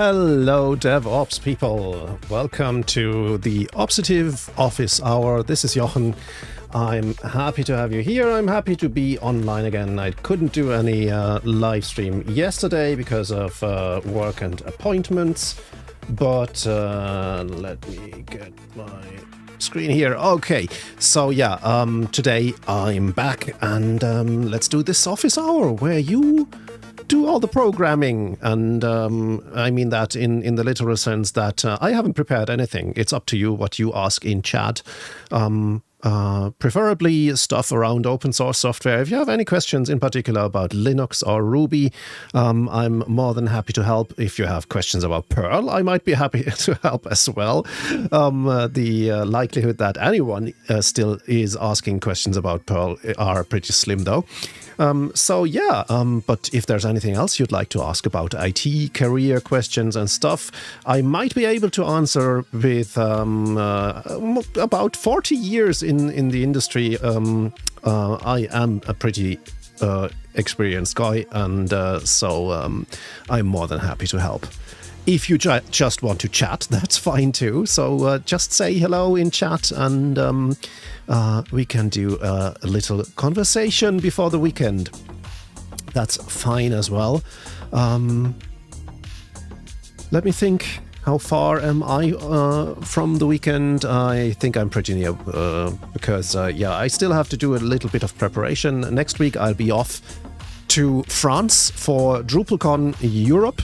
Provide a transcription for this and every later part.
Hello, DevOps people. Welcome to the Operative Office Hour. This is Jochen. I'm happy to have you here. I'm happy to be online again. I couldn't do any live stream yesterday because of work and appointments. But let me get my screen here. Okay, so yeah, today I'm back and let's do this office hour where you do all the programming, and I mean that in the literal sense that I haven't prepared anything. It's up to you what you ask in chat. Preferably stuff around open source software. If you have any questions in particular about Linux or Ruby, I'm more than happy to help. If you have questions about Perl, I might be happy to help as well. The likelihood that anyone still is asking questions about Perl are pretty slim though. But if there's anything else you'd like to ask about IT, career questions and stuff, I might be able to answer with about 40 years in the industry. I am a pretty experienced guy, and so I'm more than happy to help. If you just want to chat, that's fine too. So just say hello in chat and we can do a little conversation before the weekend. That's fine as well. Let me think. How far am I from the weekend? I think I'm pretty near because, I still have to do a little bit of preparation. Next week I'll be off to France for DrupalCon Europe.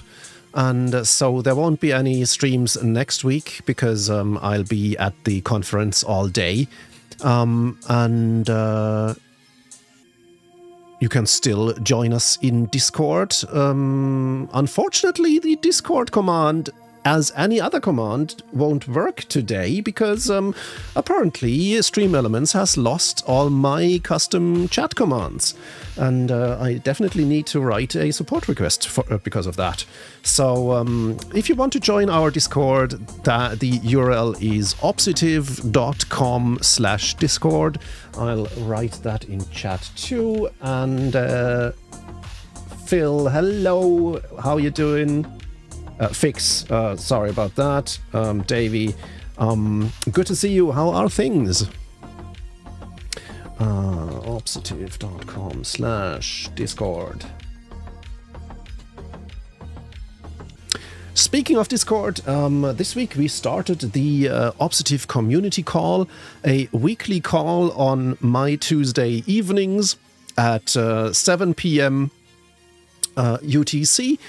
And so there won't be any streams next week because I'll be at the conference all day. You can still join us in Discord. Unfortunately, the Discord command, as any other command, won't work today because apparently Stream Elements has lost all my custom chat commands. And I definitely need to write a support request because of that. So if you want to join our Discord, the URL is opsitive.com/Discord. I'll write that in chat too. And Phil, hello, how you doing? Fix, sorry about that. Davey, good to see you. How are things? Opsitive.com/Discord. Speaking of Discord, this week we started the Opsitive Community Call, a weekly call on my Tuesday evenings at 7 p.m. UTC.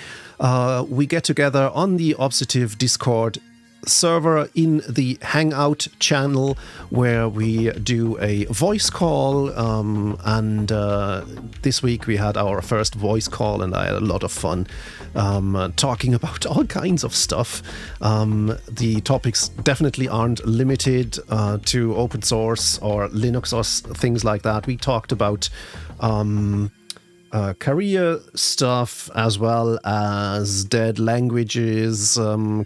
We get together on the Opsitive Discord server in the Hangout channel where we do a voice call, and this week we had our first voice call and I had a lot of fun talking about all kinds of stuff. The topics definitely aren't limited to open source or Linux or things like that. We talked about career stuff as well as dead languages,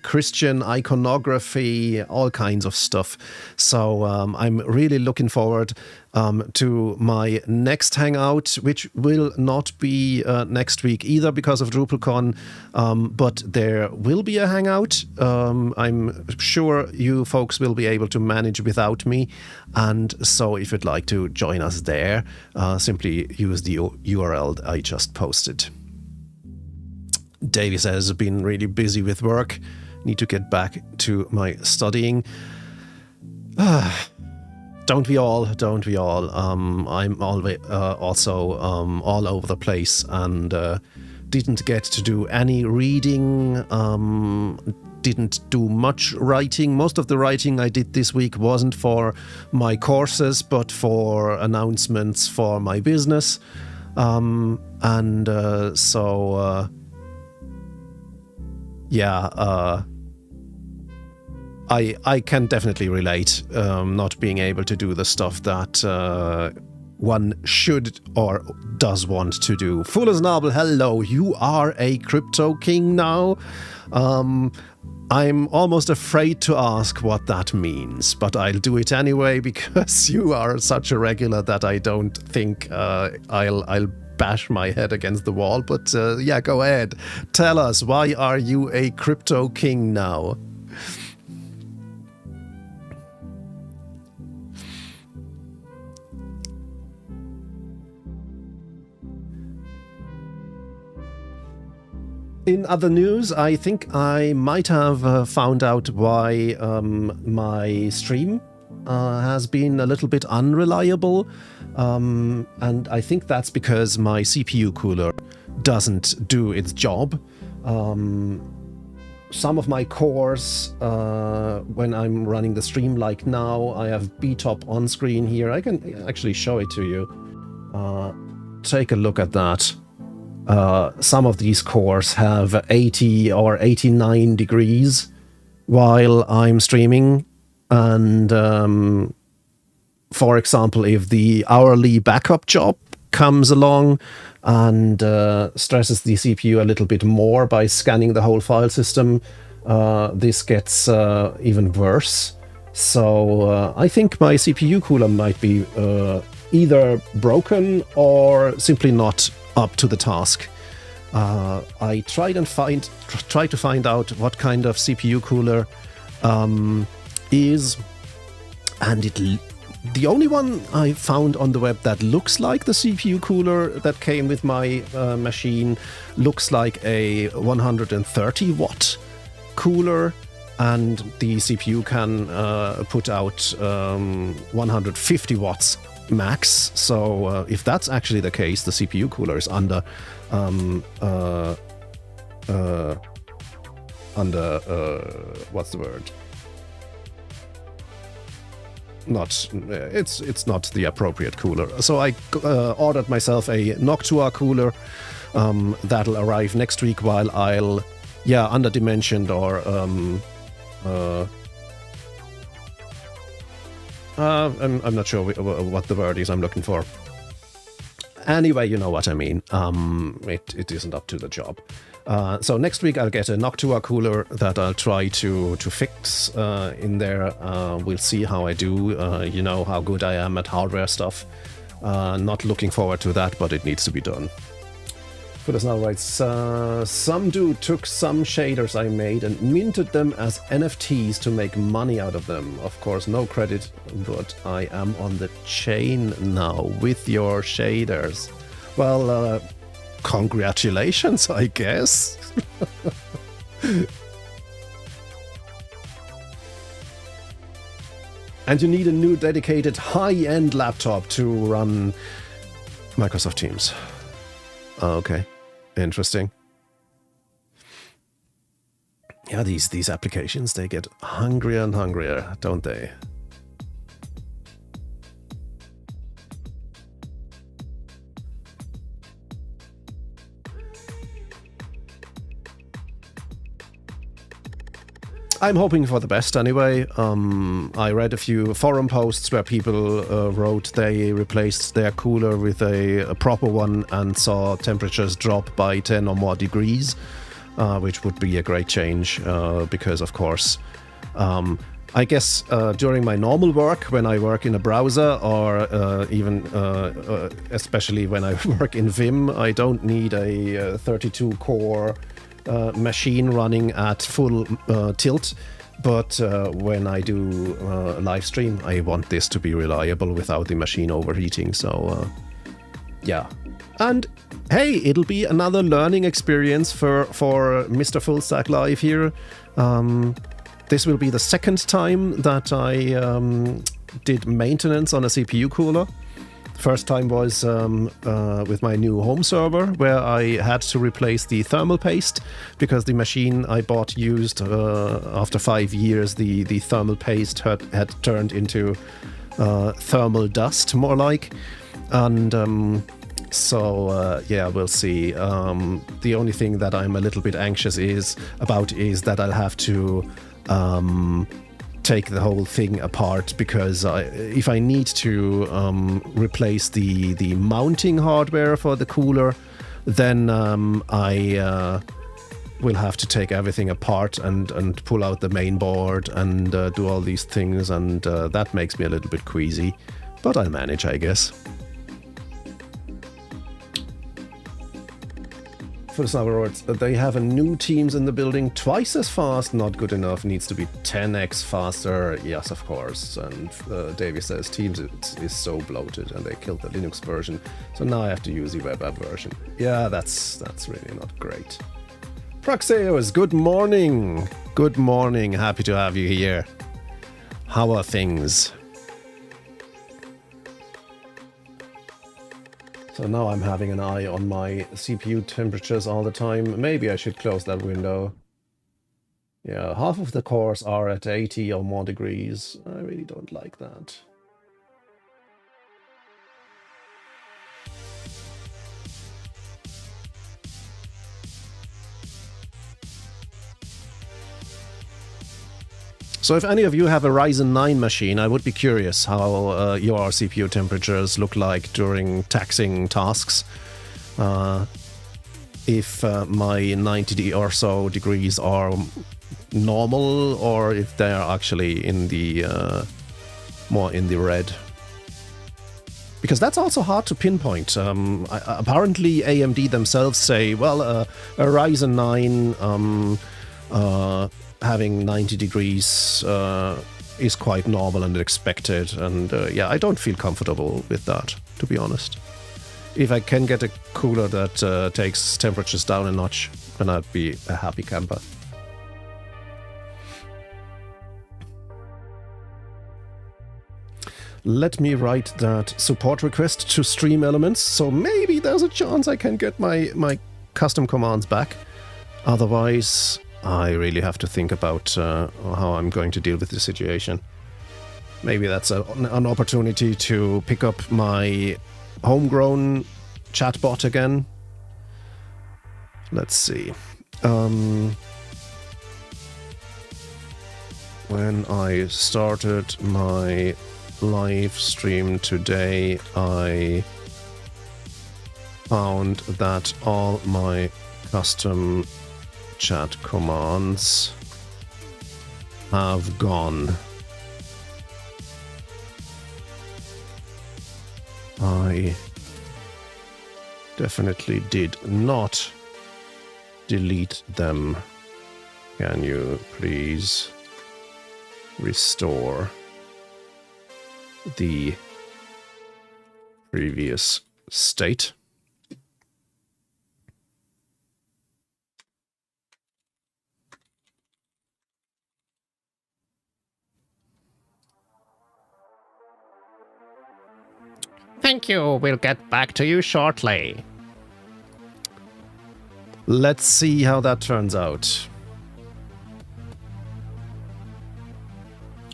Christian iconography, all kinds of stuff. So I'm really looking forward to my next hangout, which will not be next week either because of DrupalCon, but there will be a hangout. I'm sure you folks will be able to manage without me, and so if you'd like to join us there, simply use the URL I just posted. Davey says, been really busy with work, need to get back to my studying. Don't we all? I'm always also all over the place and didn't get to do any reading, didn't do much writing. Most of the writing I did this week wasn't for my courses, but for announcements for my business. I can definitely relate not being able to do the stuff that one should or does want to do. Fullersnabel, hello, you are a crypto king now. I'm almost afraid to ask what that means, but I'll do it anyway because you are such a regular that I don't think I'll bash my head against the wall. But yeah, go ahead. Tell us, why are you a crypto king now? In other news, I think I might have found out why my stream has been a little bit unreliable. And I think that's because my CPU cooler doesn't do its job. Some of my cores, when I'm running the stream like now, I have BTOP on screen here. I can actually show it to you. Take a look at that. Some of these cores have 80 or 89 degrees while I'm streaming. And for example, if the hourly backup job comes along and stresses the CPU a little bit more by scanning the whole file system, this gets even worse. So I think my CPU cooler might be either broken or simply not up to the task. I tried to find out what kind of CPU cooler is, and the only one I found on the web that looks like the CPU cooler that came with my machine looks like a 130 watt cooler, and the CPU can put out 150 watts max. So if that's actually the case, the CPU cooler is under what's the word? It's not the appropriate cooler. So I ordered myself a Noctua cooler that'll arrive next week, while I'll underdimensioned or I'm not sure what the word is I'm looking for. Anyway, you know what I mean. It isn't up to the job. So next week I'll get a Noctua cooler that I'll try to fix in there. We'll see how I do. You know how good I am at hardware stuff. Not looking forward to that, but it needs to be done. Phyllis now writes, some dude took some shaders I made and minted them as NFTs to make money out of them. Of course, no credit, but I am on the chain now with your shaders. Well, congratulations, I guess. And you need a new dedicated high-end laptop to run Microsoft Teams. Okay, interesting. Yeah, these applications, they get hungrier and hungrier, don't they? I'm hoping for the best anyway. I read a few forum posts where people wrote they replaced their cooler with a proper one and saw temperatures drop by 10 or more degrees, which would be a great change because, of course, I guess during my normal work, when I work in a browser or even especially when I work in Vim, I don't need a 32-core machine running at full tilt, but when I do live stream, I want this to be reliable without the machine overheating. So yeah, and hey, it'll be another learning experience for Mr. Full Stack Live here. This will be the second time that I did maintenance on a CPU cooler. First time was with my new home server, where I had to replace the thermal paste because the machine I bought used after 5 years, the thermal paste had turned into thermal dust, more like. And so yeah, we'll see. The only thing that I'm a little bit anxious about is that I'll have to take the whole thing apart, because if I need to replace the mounting hardware for the cooler, then I will have to take everything apart and pull out the main board and do all these things, and that makes me a little bit queasy, but I'll manage, I guess. in other words, they have a new teams in the building, twice as fast, not good enough, needs to be 10x faster. Yes, of course. And Davey says Teams is so bloated and they killed the Linux version, so now I have to use the web app version. Yeah, that's really not great. Praxeus, good morning. Good morning, happy to have you here. How are things? So now I'm having an eye on my CPU temperatures all the time. Maybe I should close that window. Yeah, half of the cores are at 80 or more degrees. I really don't like that. So if any of you have a Ryzen 9 machine, I would be curious how your CPU temperatures look like during taxing tasks. If my 90 or so degrees are normal, or if they are actually in the more in the red. Because that's also hard to pinpoint. Apparently AMD themselves say, well, a Ryzen 9 having 90 degrees is quite normal and expected, and yeah, I don't feel comfortable with that, to be honest. If I can get a cooler that takes temperatures down a notch, then I'd be a happy camper. Let me write that support request to Stream Elements, so maybe there's a chance I can get my custom commands back. Otherwise, I really have to think about how I'm going to deal with the situation. Maybe that's an opportunity to pick up my homegrown chatbot again. Let's see. When I started my live stream today, I found that all my custom chat commands have gone. I definitely did not delete them. Can you please restore the previous state? Thank you, we'll get back to you shortly. Let's see how that turns out.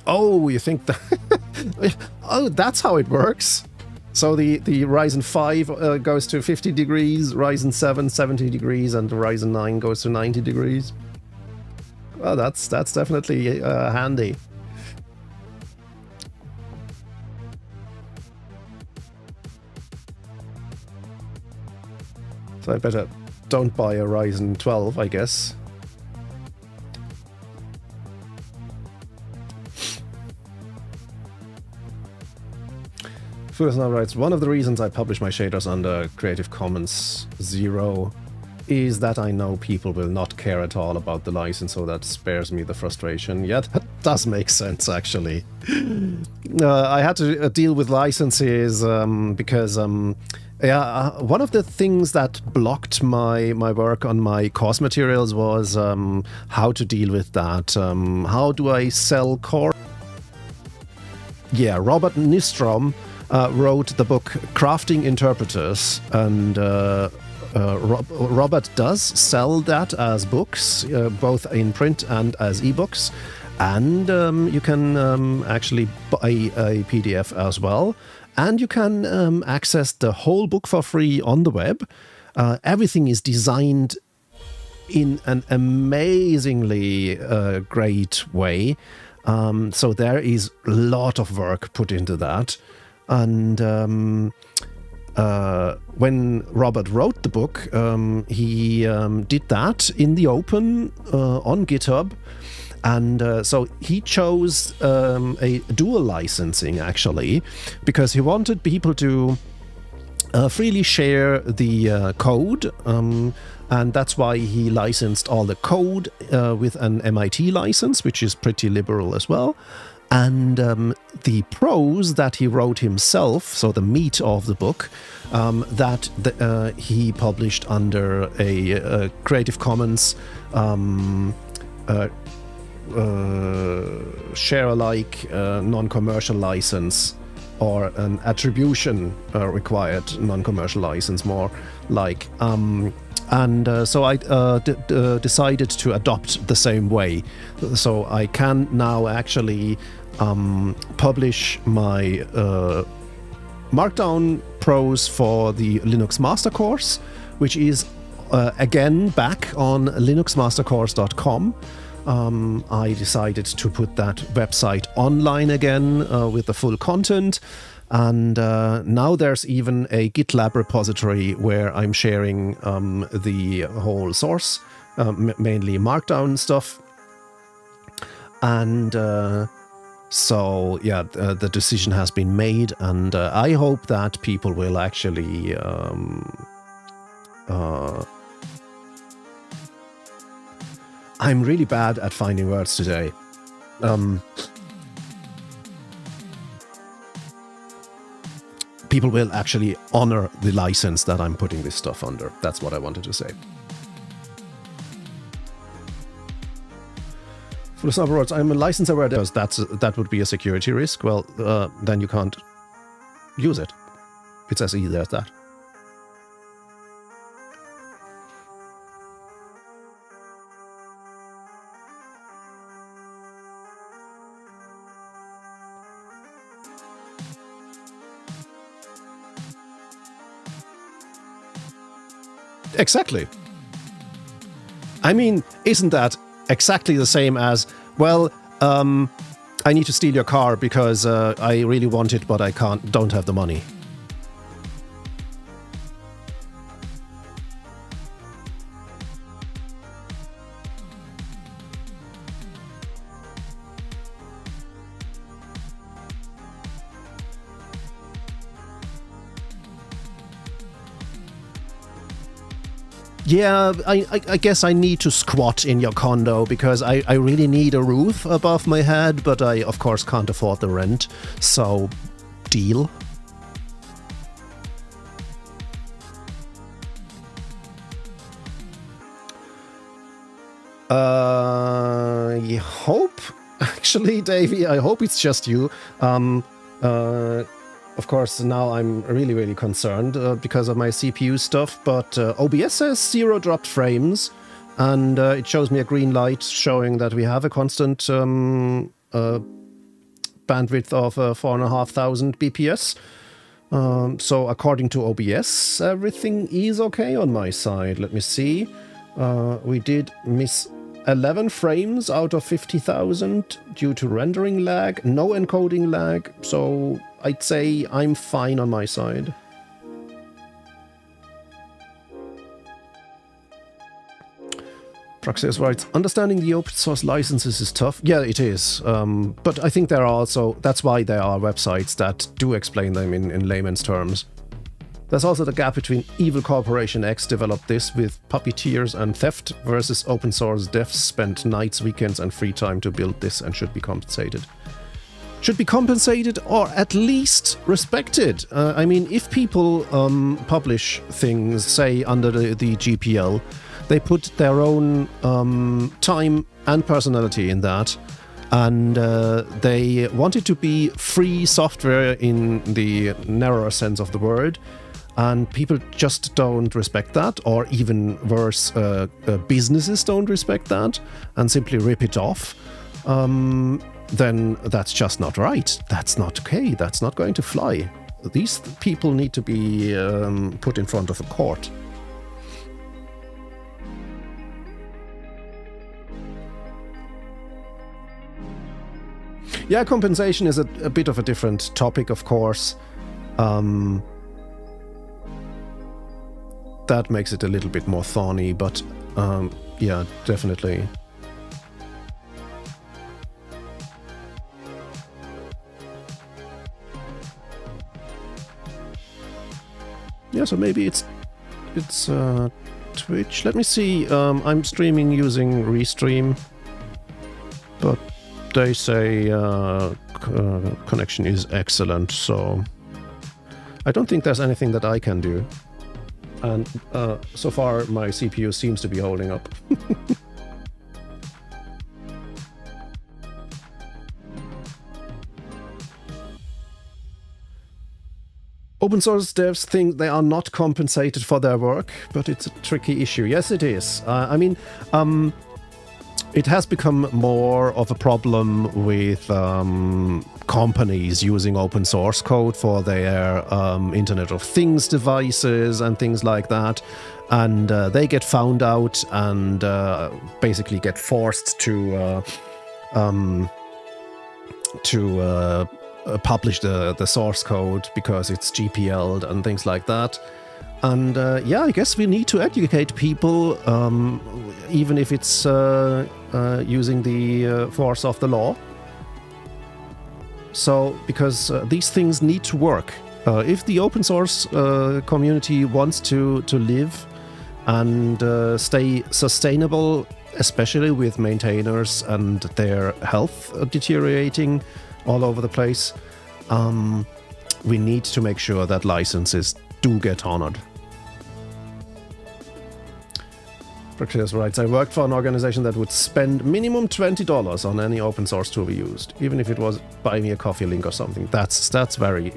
Oh, you think that... oh, that's how it works. So the Ryzen 5 goes to 50 degrees, Ryzen 7 70 degrees, and the Ryzen 9 goes to 90 degrees. Well, that's definitely handy. So I better don't buy a Ryzen 12, I guess. Fursna writes, one of the reasons I publish my shaders under Creative Commons 0 is that I know people will not care at all about the license, so that spares me the frustration. Yeah, that does make sense, actually. I had to deal with licenses because... yeah, one of the things that blocked my work on my course materials was how to deal with that. How do I sell core? Yeah, Robert Nystrom wrote the book Crafting Interpreters, and Robert does sell that as books, both in print and as ebooks. And you can actually buy a PDF as well. And you can access the whole book for free on the web. Everything is designed in an amazingly great way. So there is a lot of work put into that. And when Robert wrote the book, he did that in the open on GitHub. And so he chose a dual licensing, actually, because he wanted people to freely share the code And that's why he licensed all the code with an MIT license, which is pretty liberal as well. And the prose that he wrote himself, so the meat of the book, he published under a Creative Commons share-alike non-commercial license, or an attribution required non-commercial license, more like. So I decided to adopt the same way. So I can now actually publish my Markdown prose for the Linux Master Course, which is again back on linuxmastercourse.com. I decided to put that website online again with the full content. And now there's even a GitLab repository where I'm sharing the whole source, mainly Markdown stuff. And so, yeah, the decision has been made, and I hope that people will actually I'm really bad at finding words today. People will actually honor the license that I'm putting this stuff under. That's what I wanted to say. For some words, I'm a license aware because that would be a security risk. Well, then you can't use it. It's as easy as that. Exactly. I mean, isn't that exactly the same as, well, I need to steal your car because I really want it, but I don't have the money. Yeah, I guess I need to squat in your condo because I really need a roof above my head, but I, of course, can't afford the rent. So, deal. I hope, actually, Davey, I hope it's just you. Of course, now I'm really, really concerned because of my CPU stuff, but OBS says 0 dropped frames, and it shows me a green light showing that we have a constant bandwidth of 4,500 BPS. So according to OBS, everything is okay on my side. Let me see. We did miss 11 frames out of 50,000 due to rendering lag, no encoding lag, so I'd say I'm fine on my side. Praxis writes, understanding the open source licenses is tough. Yeah, it is. But I think there are also, that's why there are websites that do explain them in layman's terms. There's also the gap between Evil Corporation X developed this with puppeteers and theft versus open source devs spent nights, weekends and free time to build this and should be compensated. Should be compensated or at least respected. I mean, if people publish things, say, under the GPL, they put their own time and personality in that, and they want it to be free software in the narrower sense of the word, and people just don't respect that, or even worse, businesses don't respect that and simply rip it off. Then that's just not right. That's not okay. That's not going to fly. These people need to be put in front of a court. Yeah, compensation is a bit of a different topic, of course. That makes it a little bit more thorny, but yeah, definitely. Yeah, so maybe it's Twitch. Let me see. I'm streaming using Restream, but they say connection is excellent, so I don't think there's anything that I can do. And so far, my CPU seems to be holding up. Open source devs think they are not compensated for their work, but it's a tricky issue. Yes, it is. It has become more of a problem with companies using open source code for their Internet of Things devices and things like that. And they get found out and basically get forced to publish the source code because it's GPL'd and things like that. And yeah, I guess we need to educate people, even if it's using the force of the law. So, because these things need to work. If the open source community wants to live and stay sustainable, especially with maintainers and their health deteriorating all over the place, we need to make sure that licenses do get honored. Practice writes, I worked for an organization that would spend minimum $20 on any open source tool we used, even if it was buy me a coffee link or something. That's very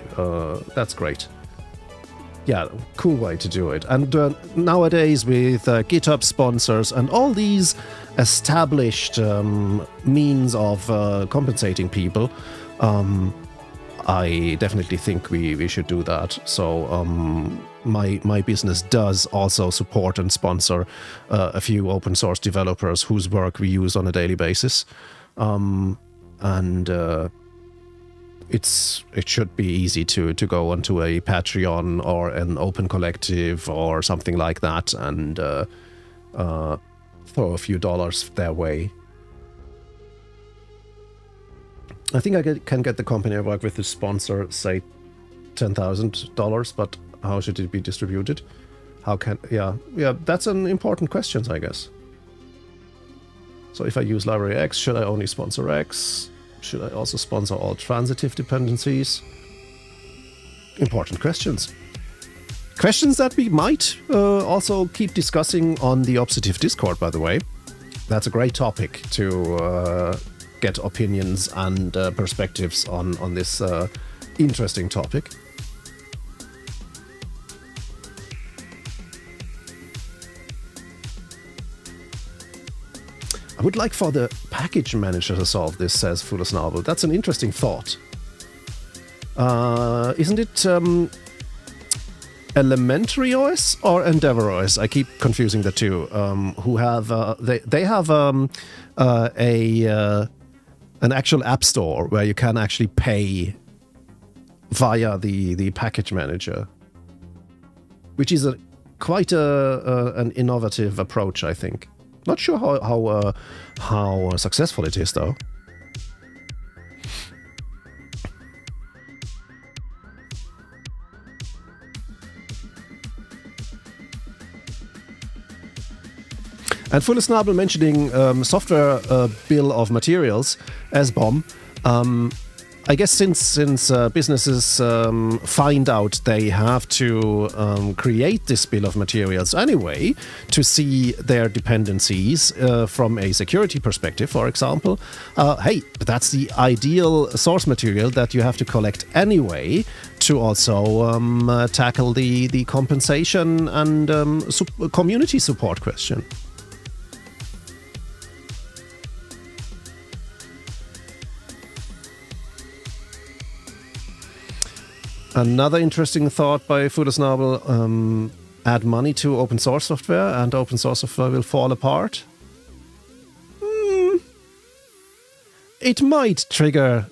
that's great. Yeah, cool way to do it. And nowadays with GitHub sponsors and all these established means of compensating people, I definitely think we should do that. So my business does also support and sponsor a few open source developers whose work we use on a daily basis, and it should be easy to go onto a Patreon or an open collective or something like that and throw a few dollars their way. I think I can get the company I work with to sponsor, say, $10,000, but how should it be distributed? How can... Yeah, that's an important question, I guess. So if I use library X, should I only sponsor X? Should I also sponsor all transitive dependencies? Important questions. Questions that we might also keep discussing on the Obsitive Discord, by the way. That's a great topic to get opinions and perspectives on this interesting topic. I would like for the package manager to solve this, says Fullersnabel. That's an interesting thought. Isn't it Elementary OS or Endeavor OS? I keep confusing the two. Who have they have an actual app store where you can actually pay via the package manager, which is quite an innovative approach, I think. Not sure how successful it is, though. And Fullersnabel mentioning software bill of materials, SBOM. I guess since businesses find out they have to create this bill of materials anyway to see their dependencies from a security perspective, for example, hey, that's the ideal source material that you have to collect anyway to also tackle the compensation and community support question. Another interesting thought by Fullersnabel, add money to open source software and open source software will fall apart. It might trigger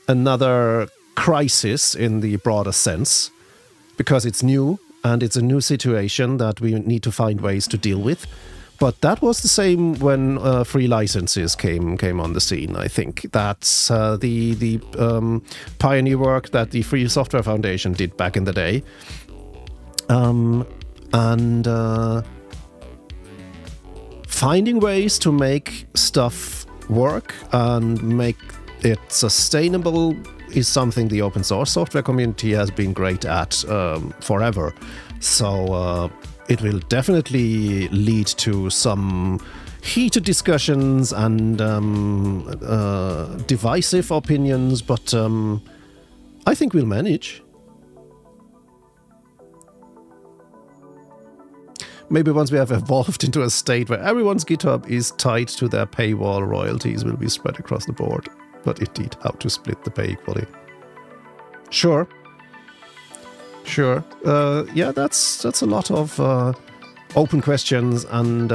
another crisis in the broader sense, because it's new and it's a new situation that we need to find ways to deal with. But that was the same when free licenses came on the scene. I think that's the pioneer work that the Free Software Foundation did back in the day, and finding ways to make stuff work and make it sustainable is something the open source software community has been great at forever. So it will definitely lead to some heated discussions and divisive opinions, but I think we'll manage. Maybe once we have evolved into a state where everyone's GitHub is tied to their paywall, royalties will be spread across the board. But indeed, how to split the pay equally. Sure. Yeah, that's a lot of open questions and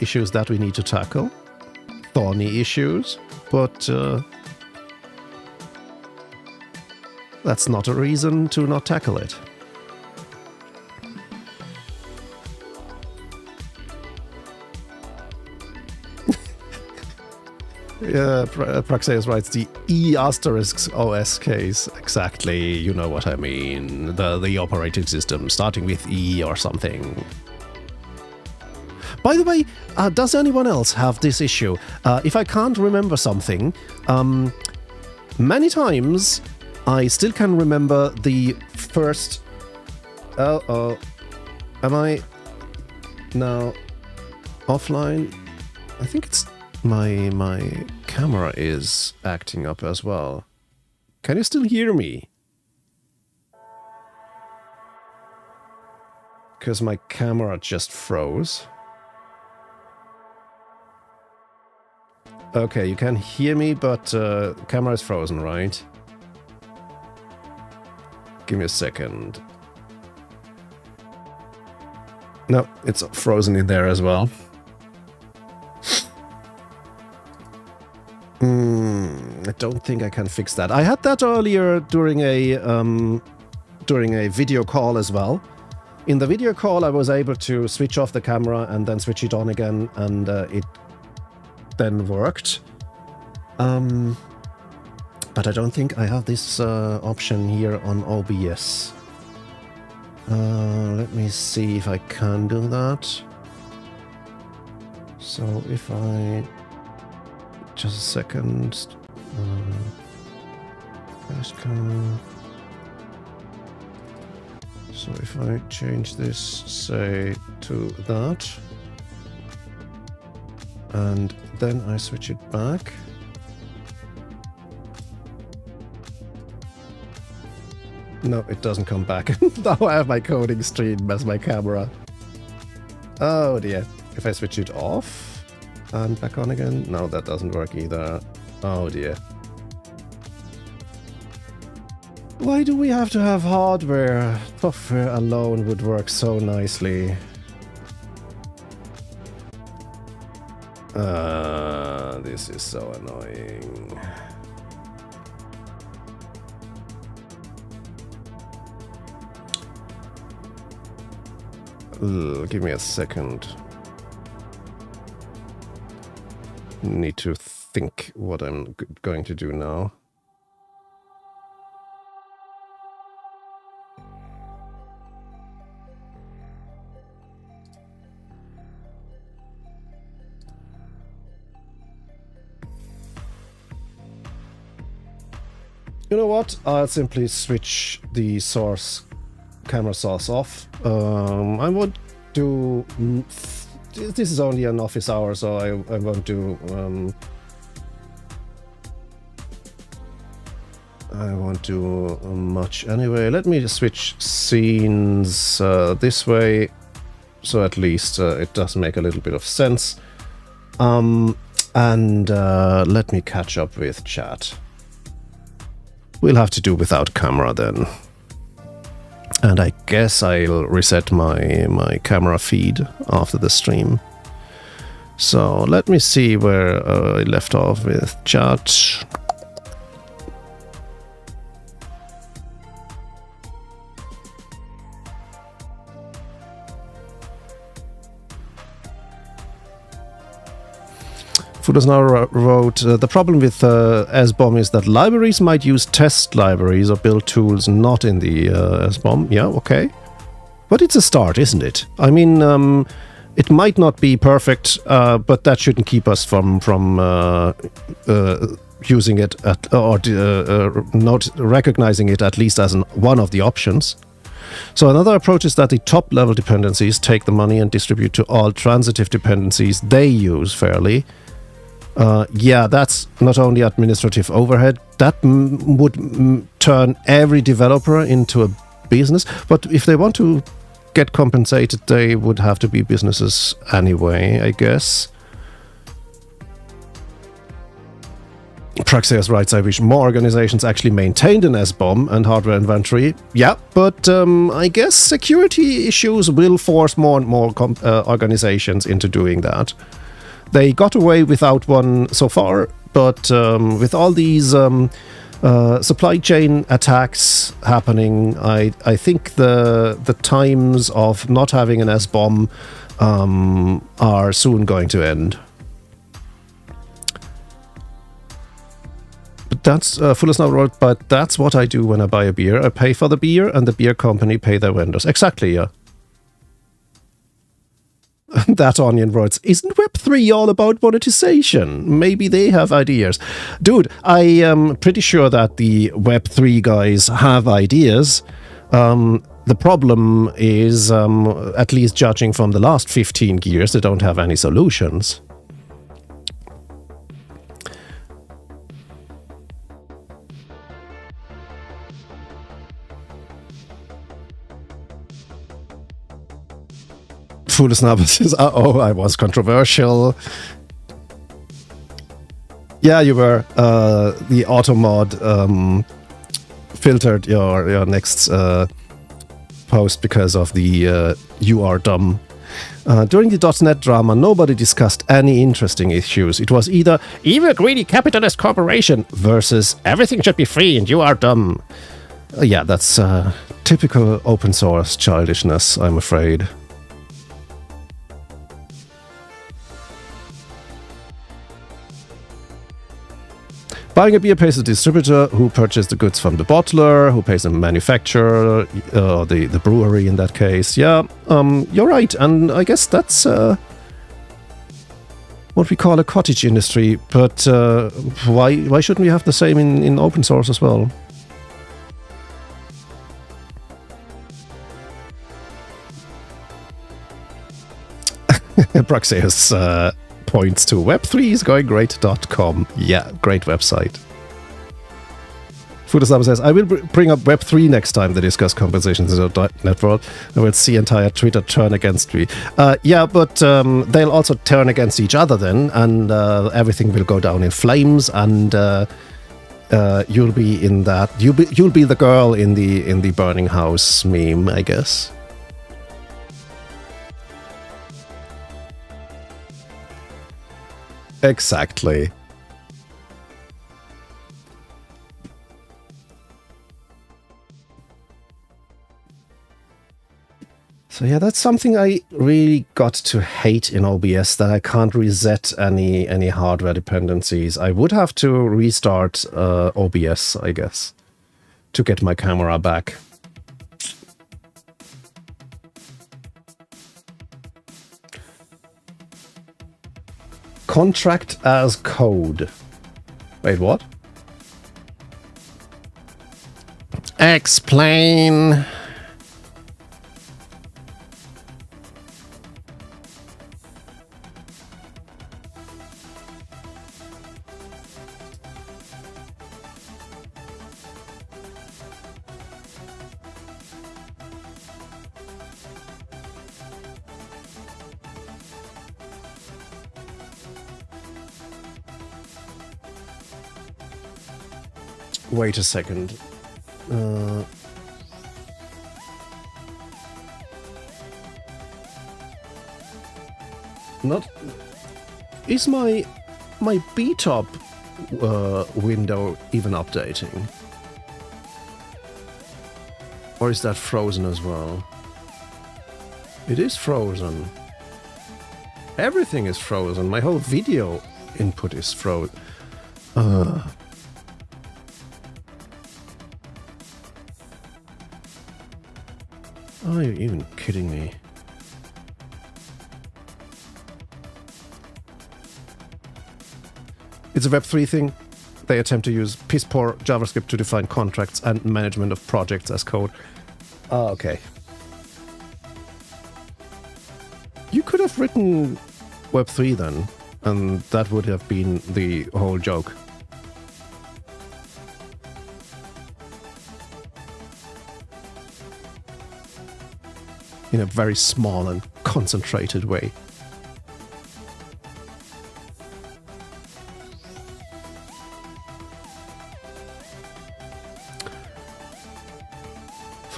issues that we need to tackle. Thorny issues, but that's not a reason to not tackle it. Yeah, Praxeus writes the E** OS case. Exactly, you know what I mean. The operating system starting with E or something. By the way, does anyone else have this issue? If I can't remember something, many times I still can remember the first... am I now offline? I think it's... My camera is acting up as well. Can you still hear me? Because my camera just froze. Okay, you can hear me, but camera is frozen, right? Give me a second. No, it's frozen in there as well. I don't think I can fix that. I had that earlier during a video call as well. In the video call, I was able to switch off the camera and then switch it on again, and it then worked. But I don't think I have this option here on OBS. Let me see if I can do that. So if I... Just a second. So if I change this, say, to that, and then I switch it back. No, it doesn't come back. Now I have my coding stream as my camera. Oh dear. If I switch it off and back on again, no, that doesn't work either. Oh dear. Why do we have to have hardware? Software alone would work so nicely. This is so annoying. Give me a second. Need to think what I'm going to do now. You know what? I'll simply switch the camera source off. I would do... This is only an office hour, so I won't do... I won't do much anyway. Let me just switch scenes this way, so at least it does make a little bit of sense. And let me catch up with chat. We'll have to do without camera then. And I guess I'll reset my camera feed after the stream. So let me see where I left off with chat. Fudas now wrote, the problem with SBOM is that libraries might use test libraries or build tools not in the SBOM. Yeah, okay. But it's a start, isn't it? I mean, It might not be perfect, but that shouldn't keep us from using it or not recognizing it at least as one of the options. So another approach is that the top level dependencies take the money and distribute to all transitive dependencies they use fairly. Yeah, that's not only administrative overhead, that would turn every developer into a business. But if they want to get compensated, they would have to be businesses anyway, I guess. Praxeus writes, I wish more organizations actually maintained an SBOM and hardware inventory. Yeah, but I guess security issues will force more and more organizations into doing that. They got away without one so far, but with all these supply chain attacks happening, I think the times of not having an SBOM are soon going to end. But that's Fuller's now wrote, but that's what I do when I buy a beer. I pay for the beer and the beer company pay their vendors. Exactly, yeah. That Onion writes, isn't Web3 all about monetization? Maybe they have ideas. Dude, I am pretty sure that the Web3 guys have ideas. The problem is, at least judging from the last 15 years, they don't have any solutions. Foolish Snubber says, uh-oh, I was controversial. Yeah, you were. The automod filtered your next post because of the you are dumb. During the .NET drama, nobody discussed any interesting issues. It was either evil, greedy capitalist corporation versus everything should be free and you are dumb. Yeah, that's typical open source childishness, I'm afraid. Buying a beer pays the distributor, who purchased the goods from the bottler, who pays the manufacturer, the brewery in that case. Yeah, you're right, and I guess that's what we call a cottage industry, but why shouldn't we have the same in open source as well? Praxeus points to web3isgoinggreat.com. Yeah, great website. Fudasama says, I will bring up Web3 next time they discuss compensations in the .NET world. I will see entire Twitter turn against me. Yeah, but they'll also turn against each other then, and everything will go down in flames, and you'll be in that. You'll be the girl in the burning house meme, I guess. Exactly. So yeah, that's something I really got to hate in OBS, that I can't reset any hardware dependencies. I would have to restart OBS, I guess, to get my camera back. Contract as code. Wait, what? Explain. Wait a second. Not... Is my BTOP window even updating? Or is that frozen as well? It is frozen. Everything is frozen. My whole video input is frozen. Are you even kidding me? It's a Web3 thing. They attempt to use piss-poor JavaScript to define contracts and management of projects as code. Okay. You could have written Web3 then, and that would have been the whole joke. In a very small and concentrated way.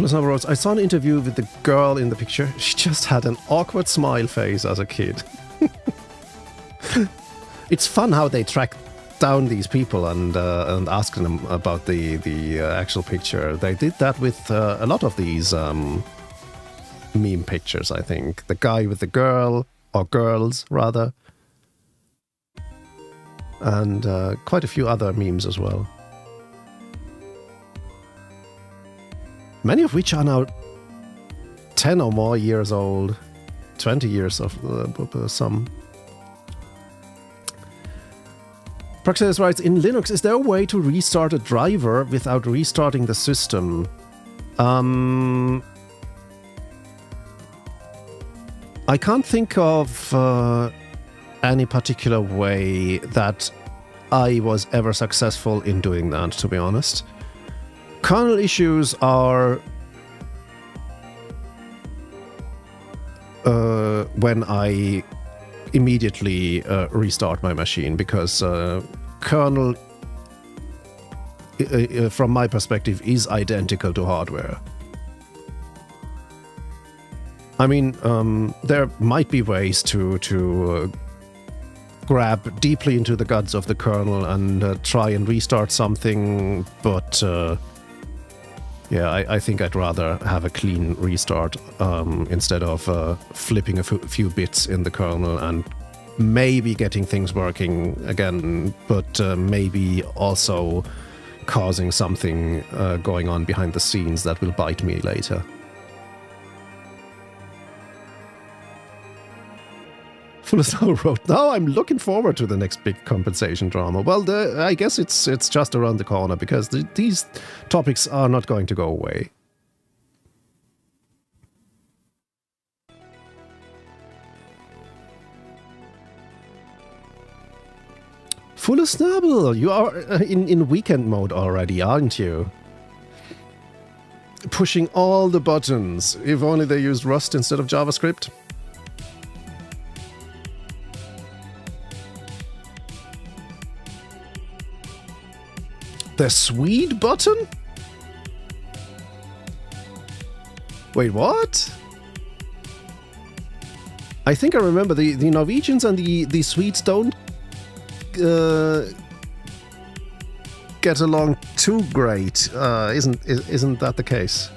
I saw an interview with the girl in the picture. She just had an awkward smile face as a kid. It's fun how they track down these people and ask them about the actual picture. They did that with a lot of these meme pictures, I think. The guy with the girl, or girls rather, and quite a few other memes as well. Many of which are now 10 or more years old, 20 years of some. Praxis writes, in Linux, is there a way to restart a driver without restarting the system? I can't think of any particular way that I was ever successful in doing that, to be honest. Kernel issues are when I immediately restart my machine, because kernel, from my perspective, is identical to hardware. I mean, there might be ways to grab deeply into the guts of the kernel and try and restart something, but yeah, I think I'd rather have a clean restart instead of flipping a few bits in the kernel and maybe getting things working again, but maybe also causing something going on behind the scenes that will bite me later. Full wrote, now I'm looking forward to the next big compensation drama. Well, I guess it's just around the corner, because these topics are not going to go away. Full Snabble, you are in weekend mode already, aren't you? Pushing all the buttons. If only they used Rust instead of JavaScript. The Swede button? Wait, what? I think I remember the Norwegians and the Swedes don't get along too great. Isn't that the case?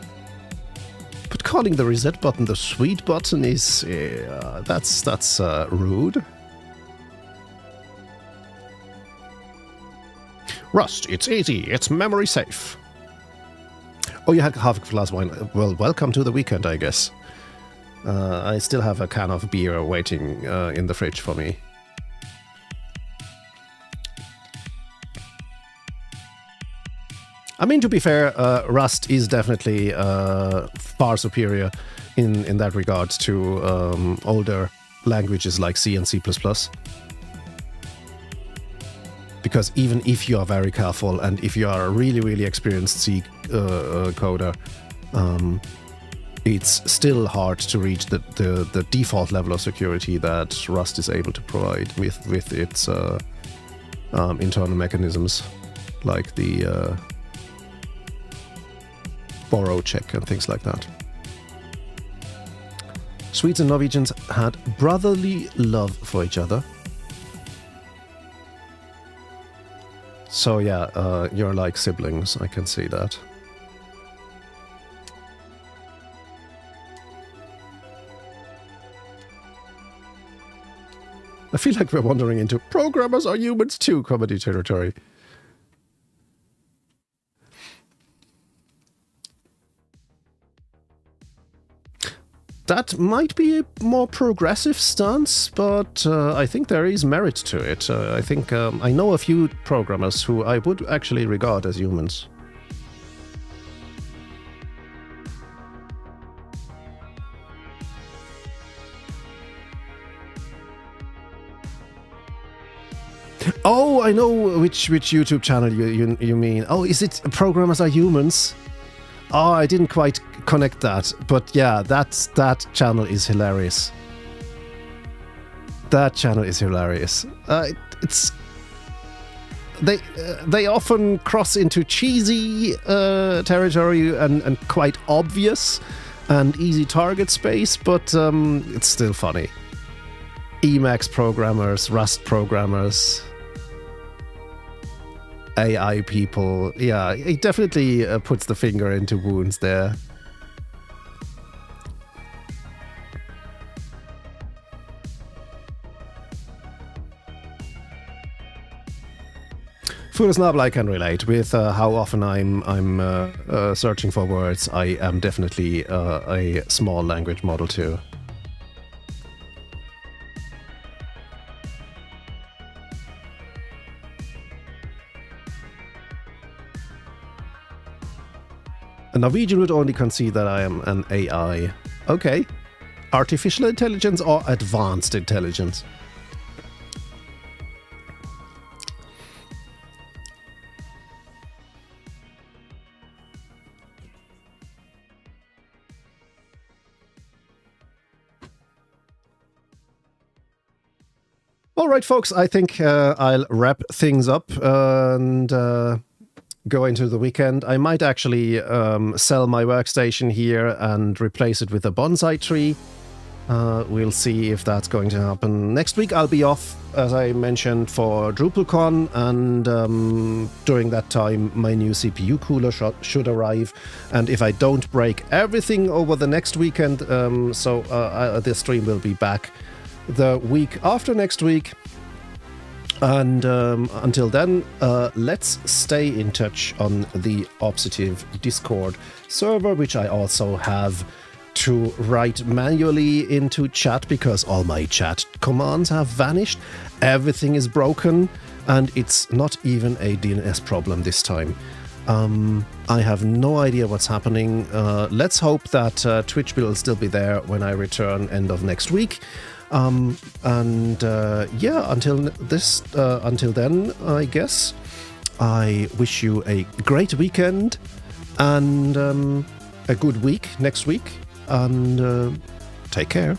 But calling the reset button the Swede button is that's rude. Rust, it's easy, it's memory safe. Oh, you had half a glass of wine. Well, welcome to the weekend, I guess. I still have a can of beer waiting in the fridge for me. I mean, to be fair, Rust is definitely far superior in that regard to older languages like C and C++. Because even if you are very careful and if you are a really, really experienced C coder, it's still hard to reach the default level of security that Rust is able to provide with its internal mechanisms, like the borrow check and things like that. Swedes and Norwegians had brotherly love for each other. So yeah, you're like siblings, I can see that. I feel like we're wandering into programmers are humans too comedy territory. that might be a more progressive stance, but I think there is merit to it. I think I know a few programmers who I would actually regard as humans. Oh, I know which YouTube channel you mean. Oh, is it Programmers Are Humans? Oh, I didn't quite connect that, but yeah, that channel is hilarious. That channel is hilarious. It's they often cross into cheesy territory and quite obvious and easy target space, but it's still funny. Emacs programmers, Rust programmers, AI people. Yeah, he definitely puts the finger into wounds there. Fullesnabel, I can relate with how often I'm searching for words. I am definitely a small language model too. A Norwegian would only concede that I am an AI. Okay. Artificial intelligence or advanced intelligence? All right, folks, I think I'll wrap things up and go into the weekend. I might actually sell my workstation here and replace it with a bonsai tree. We'll see if that's going to happen. Next week I'll be off, as I mentioned, for DrupalCon, and during that time my new CPU cooler should arrive. And if I don't break everything over the next weekend, the stream will be back the week after next week. And until then, let's stay in touch on the Obsitive Discord server, which I also have to write manually into chat because all my chat commands have vanished. Everything is broken, and it's not even a DNS problem this time. I have no idea what's happening. Let's hope that Twitch will still be there when I return end of next week. Yeah, until then, I guess I wish you a great weekend and a good week next week, and take care.